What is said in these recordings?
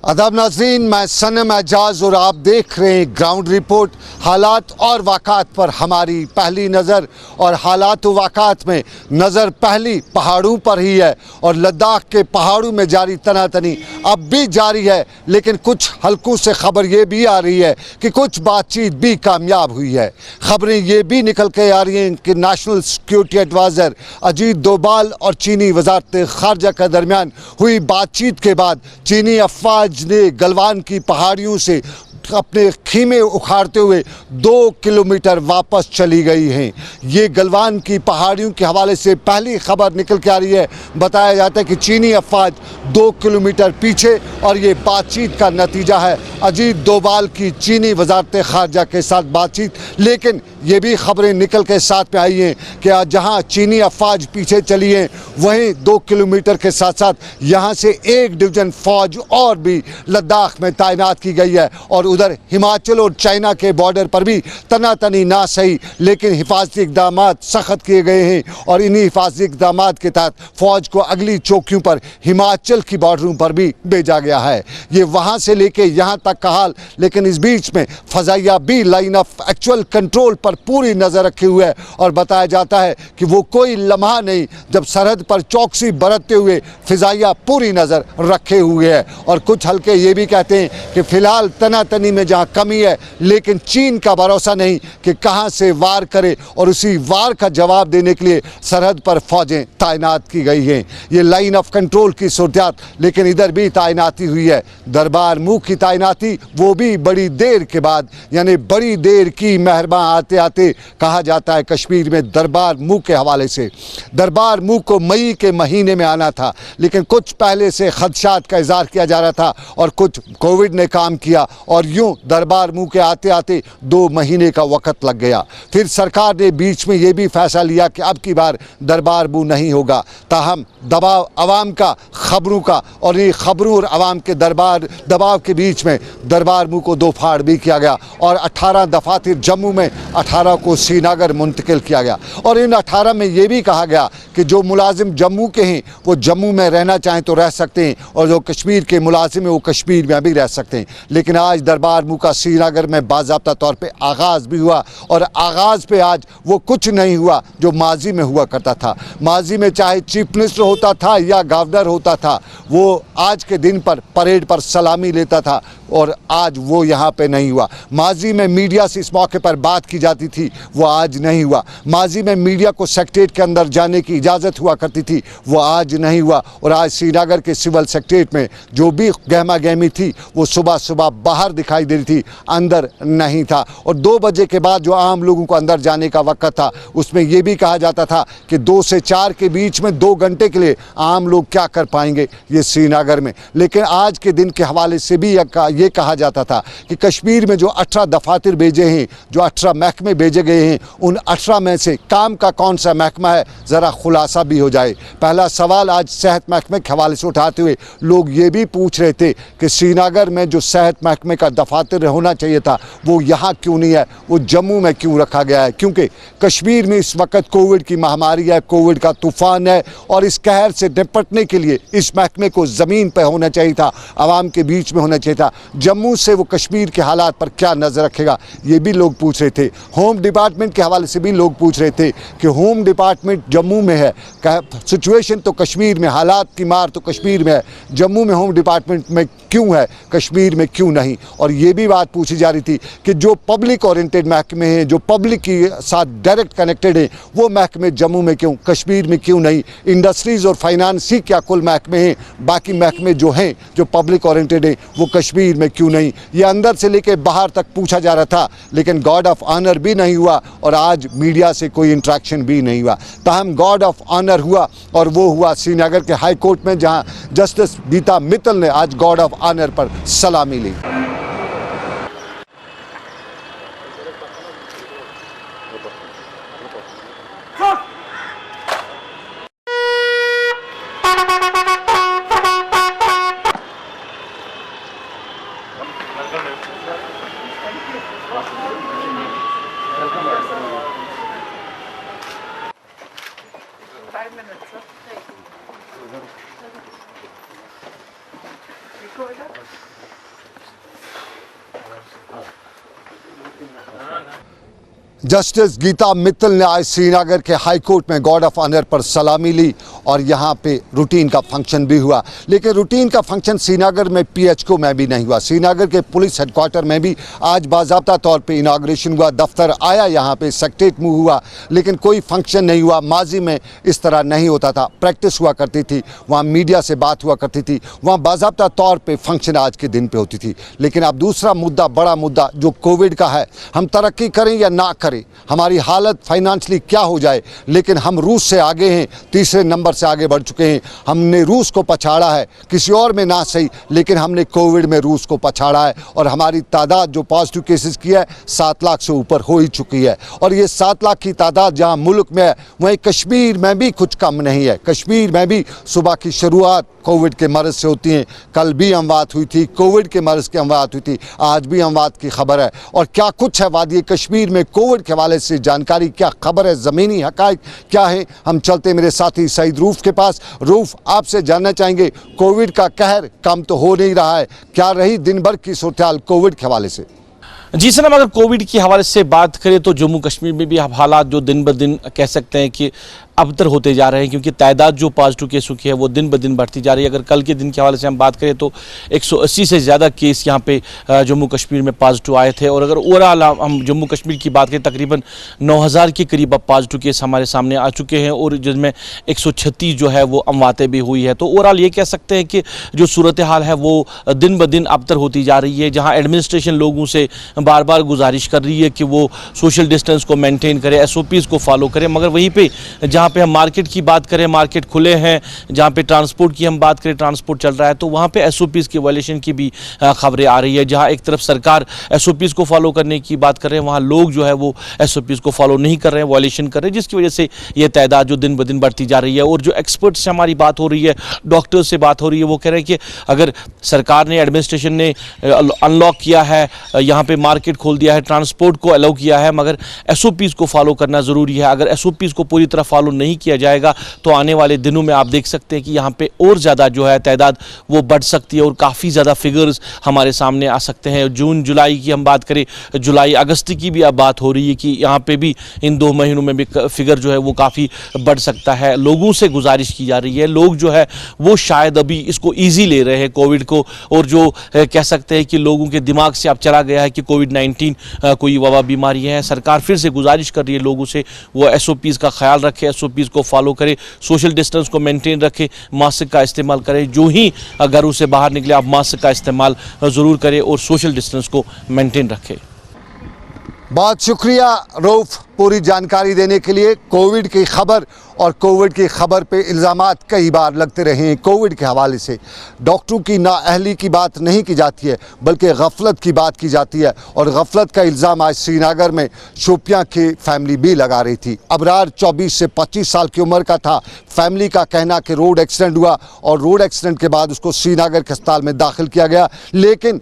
आदाब नाज़रीन, मैं सनम एजाज और आप देख रहे हैं ग्राउंड रिपोर्ट। हालात और वाक़ात पर हमारी पहली नज़र, और हालात व वाक़ात में नज़र पहली पहाड़ों पर ही है। और लद्दाख के पहाड़ों में जारी तनातनी अब भी जारी है, लेकिन कुछ हलकों से खबर ये भी आ रही है कि कुछ बातचीत भी कामयाब हुई है। खबरें ये भी निकल के आ रही हैं कि national security adviser Ajit Doval और चीनी वज़ारत ख़ारजा के दरमियान हुई बातचीत के बाद चीनी अफवाज ने गलवान की पहाड़ियों से अपने खीमे उखाड़ते हुए 2 किलोमीटर वापस चली गई हैं। ये गलवान की पहाड़ियों के हवाले से पहली खबर निकल के आ रही है। बताया जाता है कि चीनी अफवाज 2 किलोमीटर पीछे, और ये बातचीत का नतीजा है अजीत डोभाल की चीनी वज़ारत ख़ारजा के साथ बातचीत। लेकिन ये भी खबरें निकल के साथ में आई हैं कि जहाँ चीनी अफवाज पीछे चली हैं, वहीं 2 किलोमीटर के साथ साथ यहाँ से 1 डिवीज़न फ़ौज और भी लद्दाख में तैनात की गई है। और उधर हिमाचल और चाइना के बॉर्डर पर भी तनातनी ना सही, लेकिन हिफाजती इक़दाम सख्त किए गए हैं। और इन्हीं हिफाजती इक़दाम के तहत फ़ौज को अगली चौकियों पर हिमाचल की बॉर्डरों पर भी भेजा गया है। ये वहाँ से लेके यहाँ तक का हाल। लेकिन इस बीच में फ़ज़ाइया भी लाइन ऑफ एक्चुअल कंट्रोल पर पूरी नज़र रखे हुए है, और बताया जाता है कि वो कोई लम्हा नहीं जब सरहद पर चौकसी बरतते हुए फ़ज़ाइया पूरी नज़र रखे हुए है। और कुछ हल्के ये भी कहते हैं कि फ़िलहाल तनातनी में जहाँ कमी है, लेकिन चीन का भरोसा नहीं कि कहाँ से वार करे, और उसी वार का जवाब देने के लिए सरहद पर फ़ौजें तैनात की गई हैं। ये लाइन ऑफ कंट्रोल की सूरत, लेकिन इधर भी तैनाती हुई है। दरबार मूव की तैनाती, वो भी बड़ी देर के बाद, यानी बड़ी देर की मेहरबान आते आते कहा जाता है कश्मीर में दरबार मूव के हवाले से। दरबार मूव को मई के महीने में आना था, लेकिन कुछ पहले से खदशात का इज़हार किया जा रहा था, और कुछ कोविड ने काम किया, और यूँ दरबार मूव के आते आते 2 महीने का वक़्त लग गया। फिर सरकार ने बीच में ये भी फैसला लिया कि अब की बार दरबार मूव नहीं होगा। ताहम दबाव अवाम का, खबरों का, और ये खबरों और अवाम के दबाव के बीच में दरबार मूव को 2 फाड़ भी किया गया, और 18 दफातर जम्मू में, 18 को श्रीनगर मुंतकिल किया गया। और इन 18 में ये भी कहा गया कि जो मुलाजिम जम्मू के हैं वो जम्मू में रहना चाहें तो रह सकते हैं, और जो कश्मीर के मुलाजिम हैं वो कश्मीर में भी रह सकते हैं। लेकिन आज दरबार मूव का श्रीनगर में बाज़ाब्ता तौर पे आगाज़ भी हुआ, और आगाज़ पे आज वो कुछ नहीं हुआ जो माजी में हुआ करता था। माजी में चाहे चीफ मिनिस्टर होता था या गवर्नर होता था, वो आज के दिन पर परेड पर सलामी लेता था, और आज वो यहाँ पे नहीं हुआ। माजी में मीडिया से इस मौके पर बात की जाती थी, वो आज नहीं हुआ। माजी में मीडिया को सेक्रेटेरिएट के अंदर जाने की इजाज़त हुआ करती थी, वो आज नहीं हुआ। और आज श्रीनगर के सिविल सेक्रेटेरिएट में जो भी गहमा गहमी थी, वो सुबह सुबह बाहर दिखाई दे रही थी, अंदर नहीं था। और 2 बजे के बाद जो आम लोगों को अंदर जाने का वक्त था, उसमें ये भी कहा जाता था कि 2 से 4 के बीच में 2 घंटे के लिए आम लोग क्या कर पाएंगे ये श्रीनगर में। लेकिन आज के दिन के हवाले से भी ये कहा जाता था कि कश्मीर में जो 18 दफातर भेजे हैं, जो 18 महकमे भेजे गए हैं, उन 18 में से काम का कौन सा महकमा है, ज़रा खुलासा भी हो जाए। पहला सवाल आज सेहत महकमे के हवाले से उठाते हुए लोग ये भी पूछ रहे थे कि श्रीनगर में जो सेहत महकमे का दफातर होना चाहिए था, वो यहाँ क्यों नहीं है, वो जम्मू में क्यों रखा गया है। क्योंकि कश्मीर में इस वक्त कोविड की महामारी है, कोविड का तूफ़ान है, और इस कहर से निपटने के लिए इस महकमे को ज़मीन पर होना चाहिए था, आवाम के बीच में होना चाहिए था। जम्मू से वो कश्मीर के हालात पर क्या नज़र रखेगा, ये भी लोग पूछ रहे थे। होम डिपार्टमेंट के हवाले से भी लोग पूछ रहे थे कि होम डिपार्टमेंट जम्मू में है, सिचुएशन तो कश्मीर में, हालात की मार तो कश्मीर में है, जम्मू में होम डिपार्टमेंट में क्यों है, कश्मीर में क्यों नहीं। और ये भी बात पूछी जा रही थी कि जो पब्लिक ओरिएंटेड महकमे हैं, जो पब्लिक के साथ डायरेक्ट कनेक्टेड हैं, वो महकमे जम्मू में क्यों, कश्मीर में क्यों नहीं। इंडस्ट्रीज़ और फाइनेंस ही क्या कुल महकमे हैं, बाकी महकमे जो हैं जो पब्लिक ओरिएंटेड हैं वो कश्मीर में क्यों नहीं। ये अंदर से लेके बाहर तक पूछा जा रहा था, लेकिन गॉड ऑफ ऑनर भी नहीं हुआ, और आज मीडिया से कोई इंटरेक्शन भी नहीं हुआ। ताहम गॉड ऑफ ऑनर हुआ, और वो हुआ श्रीनगर के हाई कोर्ट में, जहां जस्टिस गीता मित्तल ने आज गॉड ऑफ ऑनर पर सलामी ली। Recorder? जस्टिस गीता मित्तल ने आज श्रीनगर के हाई कोर्ट में गार्ड ऑफ ऑनर पर सलामी ली और यहाँ पे रूटीन का फंक्शन भी हुआ। लेकिन रूटीन का फंक्शन श्रीनगर में पीएचओ में भी नहीं हुआ। श्रीनगर के पुलिस हेडक्वार्टर में भी आज बाज़ाब्ता तौर पे इनाग्रेशन हुआ, दफ्तर आया, यहाँ पे सेक्रेटरीट मूव हुआ, लेकिन कोई फंक्शन नहीं हुआ। माजी में इस तरह नहीं होता था, प्रैक्टिस हुआ करती थी, वहाँ मीडिया से बात हुआ करती थी, वहाँ बाज़ाब्ता तौर पर फंक्शन आज के दिन पर होती थी। लेकिन अब दूसरा मुद्दा, बड़ा मुद्दा जो कोविड का है, हम तरक्की करें या ना करें, हमारी हालत फाइनेंशियली क्या हो जाए, लेकिन हम रूस से आगे हैं, तीसरे नंबर से आगे बढ़ चुके हैं। हमने रूस को पछाड़ा है, किसी और में ना सही, लेकिन हमने कोविड में रूस को पछाड़ा है और हमारी तादाद जो पॉजिटिव केसेस की है 7 लाख से ऊपर हो ही चुकी है। और ये 7 लाख की तादाद जहां मुल्क में है, वहीं कश्मीर में भी कुछ कम नहीं है। कश्मीर में भी सुबह की शुरुआत कोविड के मर्ज से होती हैं। कल भी अमवात हुई थी, कोविड के मर्ज की अमवात हुई थी, आज भी अमवात की खबर है। और क्या कुछ है वादी कश्मीर में कोविड के हवाले से जानकारी, क्या खबर है, ज़मीनी हक़ाइक़ क्या है? हम चलते मेरे साथी सईद रूफ के पास। रूफ, आपसे जानना चाहेंगे, कोविड का कहर कम तो हो नहीं रहा है, क्या रही दिन भर की सूरत-ए-हाल कोविड के हवाले से? जी सर, अगर कोविड के हवाले से बात करें तो जम्मू कश्मीर में भी हालात जो दिन ब दिन कह सकते हैं कि अबतर होते जा रहे हैं, क्योंकि तादाद जो पॉजिटिव केसों की है वो दिन ब दिन बढ़ती जा रही है। अगर कल के दिन के हवाले से हम बात करें तो 180 से ज़्यादा केस यहाँ पे जम्मू कश्मीर में पॉजिटिव आए थे। और अगर ओवरऑल हम जम्मू कश्मीर की बात करें, तकरीबन 9000 के करीब अब पॉजिटिव केस हमारे सामने आ चुके हैं और जिनमें 136 जो है वो अमवातें भी हुई है। तो ओवरऑल ये कह सकते हैं कि जो सूरत हाल है वो दिन ब दिन अबतर होती जा रही है, जहाँ एडमिनिस्ट्रेशन लोगों से बार बार गुजारिश कर रही है कि वो सोशल डिस्टेंस को मेंटेन करें, SOPs को फॉलो करें। मगर वहीं पे जहाँ पे हम मार्केट की बात करें, मार्केट खुले हैं, जहाँ पे ट्रांसपोर्ट की हम बात करें, ट्रांसपोर्ट चल रहा है, तो वहाँ पे SOPs की वायलेशन की भी खबरें आ रही है। जहाँ एक तरफ सरकार SOPs को फॉलो करने की बात कर रहे हैं, वहाँ लोग जो है वो SOPs को फॉलो नहीं कर रहे हैं, वायलेशन कर रहे हैं, जिसकी वजह से ये तादाद जो दिन ब दिन बढ़ती जा रही है। और जो एक्सपर्ट से हमारी बात हो रही है, डॉक्टर्स से बात हो रही है, वो कह रहे हैं कि अगर सरकार ने, एडमिनिस्ट्रेशन ने अनलॉक किया है, यहाँ पे मार्केट खोल दिया है, ट्रांसपोर्ट को अलाउ किया है, मगर SOPs को फॉलो करना ज़रूरी है। अगर SOPs को पूरी तरह फॉलो नहीं किया जाएगा तो आने वाले दिनों में आप देख सकते हैं कि यहाँ पे और ज़्यादा जो है तादाद वो बढ़ सकती है और काफ़ी ज़्यादा फिगर्स हमारे सामने आ सकते हैं। जून जुलाई की हम बात करें, जुलाई अगस्त की भी अब बात हो रही है कि यहाँ पे भी इन 2 महीनों में भी फिगर जो है वो काफ़ी बढ़ सकता है। लोगों से गुजारिश की जा रही है, लोग जो है वो शायद अभी इसको ईजी ले रहे हैं कोविड को, और जो कह सकते हैं कि लोगों के दिमाग से अब चला गया है कि कोविड-19 कोई वबा बीमारी है। सरकार फिर से गुजारिश कर रही है लोगों से वो SOPs का ख्याल रखें, SOPs को फॉलो करें, सोशल डिस्टेंस को मेंटेन रखें, मास्क का इस्तेमाल करें। जो ही घरों से बाहर निकले आप मास्क का इस्तेमाल ज़रूर करें और सोशल डिस्टेंस को मेंटेन रखें। बहुत शुक्रिया रऊफ पूरी जानकारी देने के लिए। कोविड की खबर और कोविड की खबर पे इल्ज़ामात कई बार लगते रहे हैं। कोविड के हवाले से डॉक्टरों की नाअहली की बात नहीं की जाती है, बल्कि गफलत की बात की जाती है। और गफलत का इल्ज़ाम आज श्रीनगर में शोपियां की फैमिली भी लगा रही थी। अबरार 24 से 25 साल की उम्र का था। फैमिली का कहना कि रोड एक्सीडेंट हुआ और रोड एक्सीडेंट के बाद उसको श्रीनगर के अस्पताल में दाखिल किया गया, लेकिन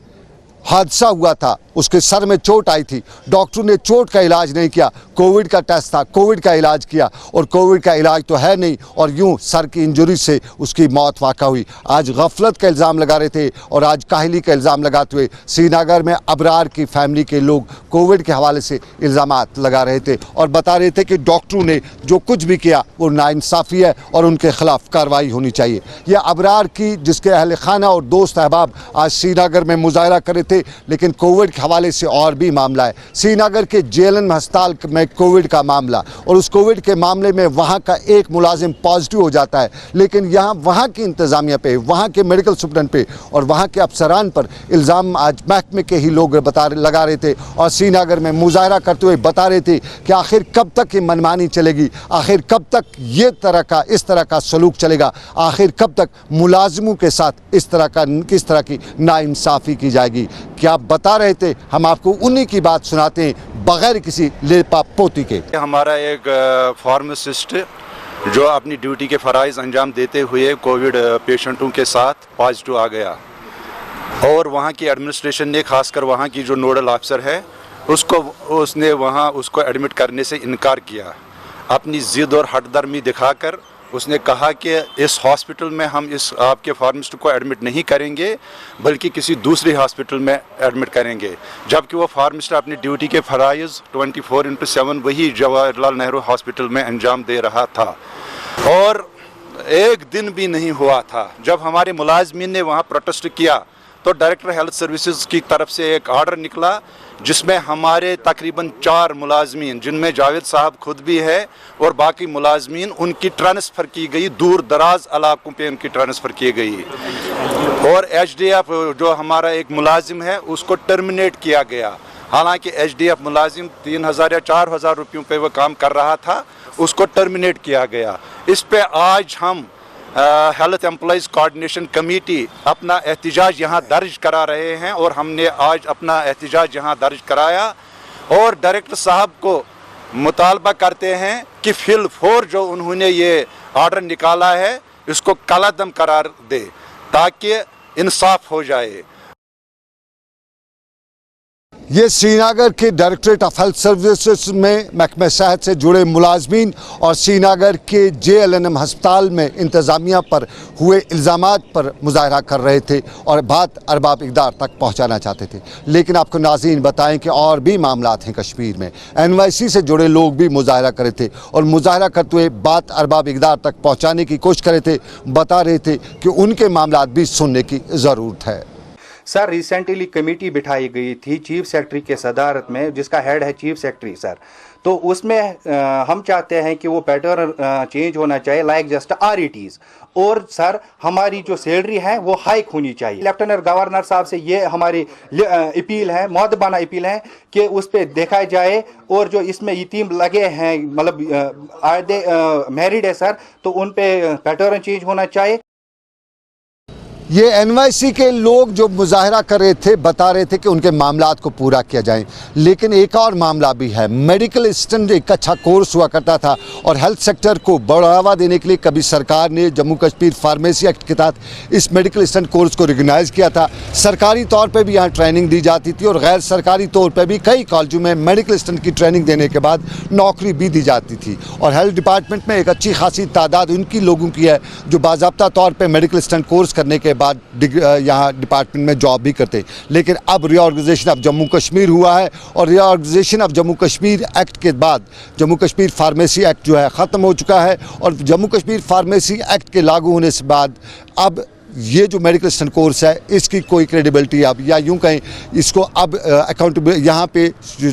हादसा हुआ था, उसके सर में चोट आई थी। डॉक्टर ने चोट का इलाज नहीं किया, कोविड का टेस्ट था, कोविड का इलाज किया और कोविड का इलाज तो है नहीं, और यूं सर की इंजरी से उसकी मौत वाक़ा हुई। आज गफलत का इल्ज़ाम लगा रहे थे और आज काहली का इल्ज़ाम लगाते हुए श्रीनगर में अबरार की फैमिली के लोग कोविड के हवाले से इल्ज़ामात लगा रहे थे और बता रहे थे कि डॉक्टरों ने जो कुछ भी किया वो नाइंसाफ़ी है और उनके खिलाफ कार्रवाई होनी चाहिए। यह अबरार की जिसके अहल खाना और दोस्त अहबाब आज श्रीनगर में मुजाहरा कर रहे थे, लेकिन कोविड के हवाले से और भी मामला है। श्रीनगर के JLN अस्पताल में कोविड का मामला, और उस कोविड के मामले में वहाँ का एक मुलाजिम पॉजिटिव हो जाता है, लेकिन यहाँ वहाँ की इंतज़ामिया पे, वहाँ के मेडिकल सुप्रेंट पे और वहाँ के अफसरान पर इल्ज़ाम आज महकमे के ही लोग लगा रहे थे और श्रीनगर में मुजाहरा करते हुए बता रहे थे कि आखिर कब तक ये मनमानी चलेगी, आखिर कब तक ये इस तरह का सलूक चलेगा, आखिर कब तक मुलाजिमों के साथ किस तरह की नाइंसाफ़ी की जाएगी। क्या बता रहे थे, हम आपको उन्हीं की बात सुनाते हैं बगैर किसी लेपा पोती के। हमारा एक फार्मासिस्ट जो अपनी ड्यूटी के फ़राइज़ अंजाम देते हुए कोविड पेशेंटों के साथ पॉजिटिव आ गया, और वहाँ की एडमिनिस्ट्रेशन ने, खासकर वहाँ की जो नोडल अफसर है, उसने वहाँ उसको एडमिट करने से इनकार किया। अपनी ज़िद और हटदर्मी दिखाकर उसने कहा कि इस हॉस्पिटल में हम इस आपके फार्मासिस्ट को एडमिट नहीं करेंगे बल्कि किसी दूसरी हॉस्पिटल में एडमिट करेंगे, जबकि वो फार्मासिस्ट अपनी ड्यूटी के फ़राइज़ 24/7 वही जवाहरलाल नेहरू हॉस्पिटल में अंजाम दे रहा था। और एक दिन भी नहीं हुआ था जब हमारे मुलाजमीन ने वहाँ प्रोटेस्ट किया तो डायरेक्टर हेल्थ सर्विसेज की तरफ से एक आर्डर निकला जिसमें हमारे तकरीबन 4 मुलाजमीन, जिनमें जावेद साहब खुद भी है और बाकी मुलाजमीन, उनकी ट्रांसफ़र की गई, दूर दराज इलाकों पे उनकी ट्रांसफ़र की गई। और HDF जो हमारा एक मुलाजिम है उसको टर्मिनेट किया गया। हालांकि HDF मुलाजिम 3,000 या 4,000 रुपयों पे वो काम कर रहा था, उसको टर्मिनेट किया गया। इस पे आज हम हेल्थ एम्प्लॉइज़ कोऑर्डिनेशन कमेटी अपना एहतिजाज यहाँ दर्ज करा रहे हैं और हमने आज अपना एहतिजाज यहाँ दर्ज कराया और डायरेक्टर साहब को मुतालबा करते हैं कि फिल फोर जो उन्होंने ये आर्डर निकाला है इसको कलादम करार दे ताकि इंसाफ हो जाए। ये श्रीनगर के डायरेक्टरेट ऑफ हेल्थ सर्विसेज में महकमे सेहत से जुड़े मुलाजमीन और श्रीनगर के JLNM अस्पताल में इंतज़ामिया पर हुए इल्ज़ामात पर मुजाहरा कर रहे थे और बात अरबाब इक़दार तक पहुंचाना चाहते थे। लेकिन आपको नाज़रीन बताएं कि और भी मामलात हैं कश्मीर में। NYC से जुड़े लोग भी मुजाहरा कर रहे थे और मुजाहरा करते हुए बात अरबाब इक़दार तक पहुँचाने की कोशिश कर रहे थे, बता रहे थे कि उनके मामलात भी सुनने की ज़रूरत है। सर रिसेंटली कमेटी बिठाई गई थी चीफ सेक्रेटरी के सदारत में, जिसका हेड है चीफ सेक्रेटरी सर। तो उसमें हम चाहते हैं कि वो पैटर्न चेंज होना चाहिए लाइक जस्ट RETs। और सर हमारी जो सैलरी है वो हाइक होनी चाहिए। लेफ्टिनेंट गवर्नर साहब से ये हमारी अपील है, मौदबाना अपील है कि उस पर देखा जाए। और जो इसमें यतीम लगे हैं मतलब आधे मैरिड है सर, तो उन पे पैटर्न चेंज होना चाहिए। ये NYC के लोग जो मुजाहरा कर रहे थे बता रहे थे कि उनके मामलात को पूरा किया जाए। लेकिन एक और मामला भी है। मेडिकल असिस्टेंट एक अच्छा कोर्स हुआ करता था और हेल्थ सेक्टर को बढ़ावा देने के लिए कभी सरकार ने जम्मू कश्मीर फार्मेसी एक्ट के तहत इस मेडिकल असिस्टेंट कोर्स को रिकगनाइज किया था। सरकारी तौर पर भी यहाँ ट्रेनिंग दी जाती थी और गैर सरकारी तौर पर भी कई कॉलेजों में मेडिकल असिस्टेंट की ट्रेनिंग देने के बाद नौकरी भी दी जाती थी। और हेल्थ डिपार्टमेंट में एक अच्छी खासी तादाद उनकी लोगों की है जो बाज़ाब्ता तौर पर मेडिकल असिस्टेंट कोर्स करने के बाद यहाँ डिपार्टमेंट में जॉब भी करते। लेकिन अब रीऑर्गेनाइजेशन ऑफ जम्मू कश्मीर हुआ है और reorganisation of Jammu Kashmir act के बाद जम्मू कश्मीर फार्मेसी एक्ट जो है ख़त्म हो चुका है और जम्मू कश्मीर फार्मेसी एक्ट के लागू होने से बाद अब ये जो मेडिकल असिस्टेंट कोर्स है इसकी कोई क्रेडिबिलिटी अब या यूँ कहें इसको अब अकाउंटेबल यहाँ पे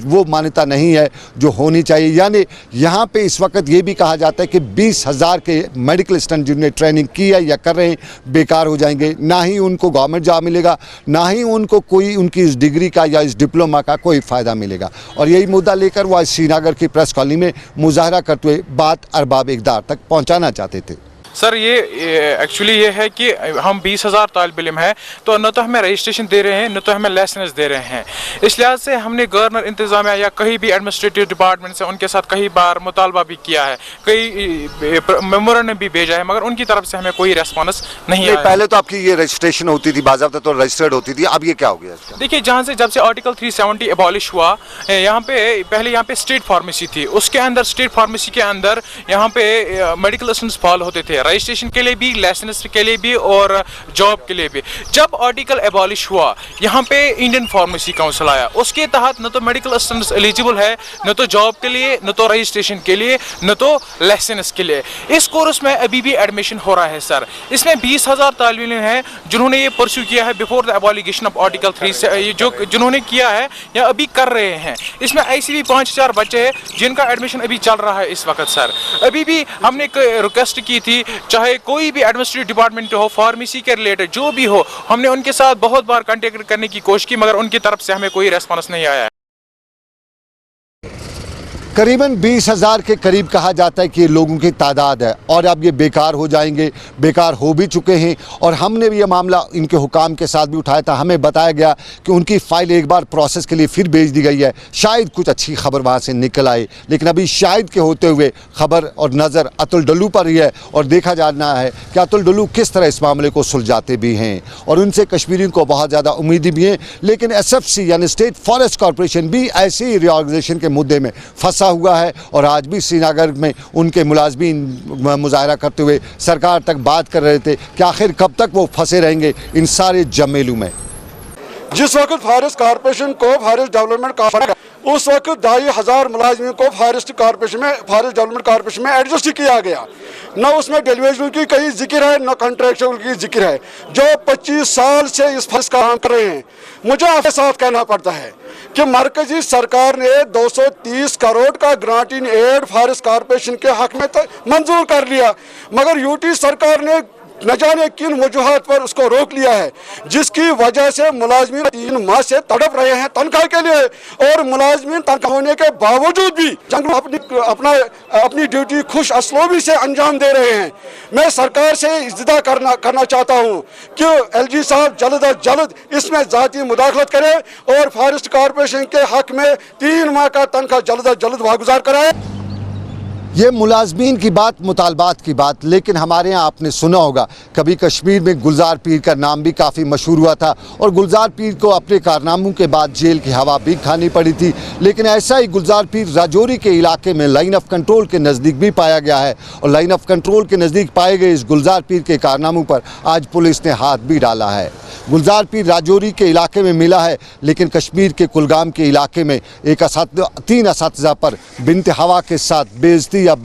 वो मान्यता नहीं है जो होनी चाहिए। यानी यहाँ पे इस वक्त ये भी कहा जाता है कि 20,000 के मेडिकल असिस्टेंट जिन्होंने ट्रेनिंग की है या कर रहे हैं बेकार हो जाएंगे। ना ही उनको गवर्नमेंट जॉब मिलेगा, ना ही उनको कोई उनकी इस डिग्री का या इस डिप्लोमा का कोई फ़ायदा मिलेगा। और यही मुद्दा लेकर वो आज श्रीनगर की प्रेस कॉलोनी में मुजाहरा करते हुए बात अरबाब इक़दार तक पहुँचाना चाहते थे। सर ये एक्चुअली ये है कि हम 20,000 तालिब इल्म हैं तो न तो हमें रजिस्ट्रेशन दे रहे हैं न तो हमें लाइसेंस दे रहे हैं। इस लिहाज से हमने गवर्नर इंतज़ामिया या कहीं भी एडमिनिस्ट्रेटिव डिपार्टमेंट से उनके साथ कई बार मुतालबा भी किया है, कई मेमोरेंडम भी भेजा है, मगर उनकी तरफ से हमें कोई रेस्पॉन्स नहीं आया। पहले तो आपकी ये रजिस्ट्रेशन होती थी, बाज़ाब्ता तो रजिस्टर्ड होती थी, अब ये क्या हो गया? देखिए जब से आर्टिकल 370 एबॉलिश हुआ, यहाँ पे पहले यहाँ पे स्टेट फार्मेसी थी, उसके अंदर स्टेट फार्मेसी के अंदर यहाँ पे मेडिकल असिस्टेंट्स फॉल होते थे रजिस्ट्रेशन के लिए भी, लाइसेंस के लिए भी और जॉब के लिए भी। जब आर्टिकल एबॉलिश हुआ यहाँ पे इंडियन फार्मेसी काउंसिल आया, उसके तहत न तो मेडिकल असिस्टेंट्स एलिजिबल है, न तो जॉब के लिए, न तो रजिस्ट्रेशन के लिए, न तो लाइसेंस के लिए। इस कोर्स में अभी भी एडमिशन हो रहा है सर। इसमें 20,000 तालिब इल्म हैं जिन्होंने ये परस्यू किया है बिफोर द एबॉलिगेशन ऑफ आर्टिकल 3 से, जो जिन्होंने किया है या अभी कर रहे हैं। इसमें ऐसे भी 5,000 बच्चे हैं जिनका एडमिशन अभी चल रहा है इस वक्त सर। अभी भी हमने रिक्वेस्ट की थी, चाहे कोई भी एडमिनिस्ट्रेटिव डिपार्टमेंट हो, फार्मेसी के रिलेटेड जो भी हो, हमने उनके साथ बहुत बार कांटेक्ट करने की कोशिश की, मगर उनकी तरफ से हमें कोई रेस्पॉन्स नहीं आया है। करीबन 20,000 के करीब कहा जाता है कि ये लोगों की तादाद है और अब ये बेकार हो जाएंगे, बेकार हो भी चुके हैं। और हमने भी ये मामला इनके हुकाम के साथ भी उठाया था। हमें बताया गया कि उनकी फ़ाइल एक बार प्रोसेस के लिए फिर भेज दी गई है, शायद कुछ अच्छी खबर वहाँ से निकल आए। लेकिन अभी शायद के होते हुए खबर और नज़र अतुल डल्लू पर ही है और देखा जाना है कि अतुल डल्लू किस तरह इस मामले को सुलझाते भी हैं और उनसे कश्मीरियों को बहुत ज़्यादा उम्मीदें भी हैं। लेकिन SFC यानी स्टेट फॉरेस्ट कॉरपोरेशन भी ऐसे ही रीऑर्गेनाइजेशन के मुद्दे में फंसा हुआ है और आज भी श्रीनगर में उनके मुलाजमीन मुजाहरा करते हुए सरकार तक बात कर रहे थे कि आखिर कब तक वो फंसे रहेंगे इन सारे जमेलू में। जिस वक्त फॉरेस्ट कॉर्पोरेशन को फॉरेस्ट डेवलपमेंट कॉर्पोरेशन उस वक्त 2,500 मुलाजमीन को फॉरेस्ट डेवलपमेंट कॉर्पोरेशन में एडजस्ट किया गया। न उसमें डेलीवेशन की कहीं जिक्र है, न कॉन्ट्रैक्चुअल की जिक्र है, जो 25 साल से इस फॉरेस्ट का काम कर रहे हैं। मुझे आपके साथ कहना पड़ता है कि मरकजी सरकार ने 230 करोड़ का grant in aid forest corporation के हक में मंजूर कर लिया, मगर यूटी सरकार ने न जाने किन वजूहात पर उसको रोक लिया है, जिसकी वजह से मुलाजमीन 3 माह से तड़प रहे हैं तनख्वाह के लिए। और मुलाजमीन तनख्वाह होने के बावजूद भी अपनी ड्यूटी खुश असलोबी से अंजाम दे रहे हैं। मैं सरकार से इस्तदा करना चाहता हूँ कि LG साहब जल्द अज जल्द इसमें ज़ाती मुदाखलत करें और फॉरेस्ट कॉर्पोरेशन के हक में 3 माह का तनख्वाह जल्द अज जल्द वागुजार कराए। ये मुलाजमीन की बात, मुतालबात की बात, लेकिन हमारे यहाँ आपने सुना होगा कभी कश्मीर में गुलजार पीर का नाम भी काफ़ी मशहूर हुआ था और गुलजार पीर को अपने कारनामों के बाद जेल की हवा भी खानी पड़ी थी। लेकिन ऐसा ही गुलजार पीर राजौरी के इलाके में लाइन ऑफ कंट्रोल के नज़दीक भी पाया गया है और लाइन ऑफ कंट्रोल के नज़दीक पाए गए इस गुलजार पीर के कारनामों पर आज पुलिस ने हाथ भी डाला है। गुलजार पीर राजौरी के इलाके में मिला है, लेकिन कश्मीर के कुलगाम के इलाके में 3 असातिज़ा पर बिन्त हवा के साथ बेइज्जती या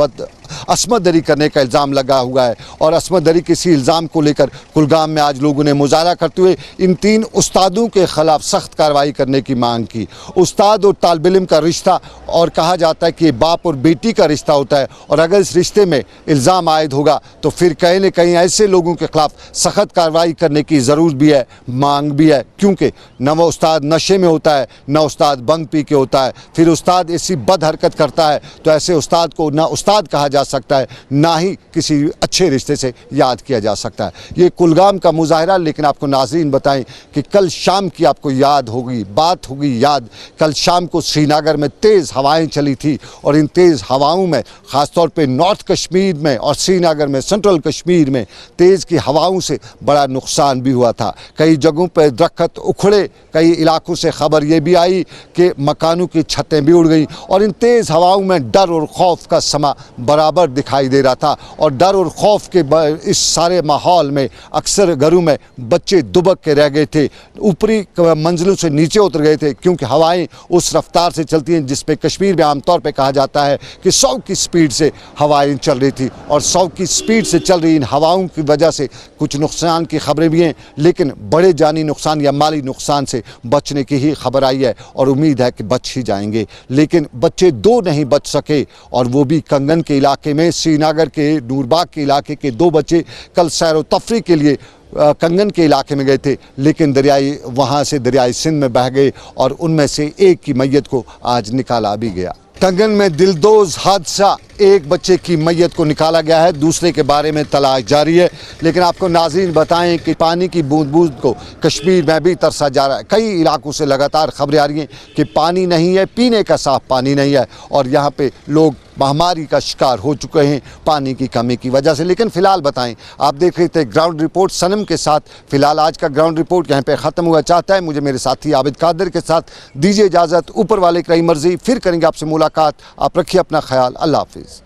असमत दरी करने का इल्ज़ाम लगा हुआ है और असमत दरी के इसी इल्ज़ाम को लेकर कुलगाम में आज लोगों ने मुजाहरा करते हुए इन 3 उस्तादों के ख़िलाफ़ सख्त कार्रवाई करने की मांग की। उस्ताद और तालिब इल्म का रिश्ता, और कहा जाता है कि बाप और बेटी का रिश्ता होता है, और अगर इस रिश्ते में इल्ज़ाम आयद होगा तो फिर कहीं न कहीं ऐसे लोगों के ख़िलाफ़ सख्त कार्रवाई करने की ज़रूरत भी है, मांग भी है, क्योंकि न वो उस्ताद नशे में होता है, न उस्ताद बंग पी के होता है। फिर उस्ताद ऐसी बद हरकत करता है तो ऐसे उस्ताद को ना उस्ताद कहा जा सकता है, ना ही किसी अच्छे रिश्ते से याद किया जा सकता है। ये कुलगाम का मुजाहरा, लेकिन आपको नाज़रीन बताएं कि कल शाम की आपको याद होगी, बात होगी याद, कल शाम को श्रीनगर में तेज़ हवाएं चली थी और इन तेज़ हवाओं में ख़ास तौर पे नॉर्थ कश्मीर में और श्रीनगर में, सेंट्रल कश्मीर में तेज़ की हवाओं से बड़ा नुकसान भी हुआ था। कई जगहों पर दरख्त उखड़े, कई इलाकों से खबर ये भी आई कि मकानों की छतें भी उड़ गई और इन तेज़ हवाओं में डर और खौफ का समा बराबर दिखाई दे रहा था। और डर और खौफ के इस सारे माहौल में अक्सर घरों में बच्चे दुबक के रह गए थे, ऊपरी मंजिलों से नीचे उतर गए थे, क्योंकि हवाएं उस रफ्तार से चलती हैं जिस पे कश्मीर में आमतौर पे कहा जाता है कि 100 की स्पीड से हवाएं चल रही थी। और 100 की स्पीड से चल रही इन हवाओं की वजह से कुछ नुकसान की खबरें भी हैं, लेकिन बड़े जानी नुकसान या माली नुकसान से बचने की ही खबर आई है और उम्मीद है कि बच ही जाएंगे। लेकिन बच्चे 2 नहीं बच सके, और वो भी कंगन के इलाके में, श्रीनगर के नूरबाग के इलाके के 2 बच्चे कल सैर व तफरी के लिए कंगन के इलाके में गए थे, लेकिन वहाँ से दरियाई सिंध में बह गए और उनमें से एक की मैयत को आज निकाला भी गया। कंगन में दिलदोज हादसा, एक बच्चे की मैयत को निकाला गया है, दूसरे के बारे में तलाश जारी है। लेकिन आपको नाज़रीन बताएं कि पानी की बूंद बूंद को कश्मीर में भी तरसा जा रहा है। कई इलाकों से लगातार खबरें आ रही हैं कि पानी नहीं है, पीने का साफ पानी नहीं है और यहाँ पे लोग महामारी का शिकार हो चुके हैं पानी की कमी की वजह से। लेकिन फ़िलहाल बताएं, आप देख रहे थे ग्राउंड रिपोर्ट सनम के साथ। फ़िलहाल आज का ग्राउंड रिपोर्ट यहाँ पे ख़त्म हुआ चाहता है। मुझे मेरे साथी आबिद कादिर के साथ दीजिए इजाज़त। ऊपर वाले की रही मर्ज़ी, फिर करेंगे आपसे मुलाकात। आप रखिए अपना ख्याल। अल्लाह हाफिज़।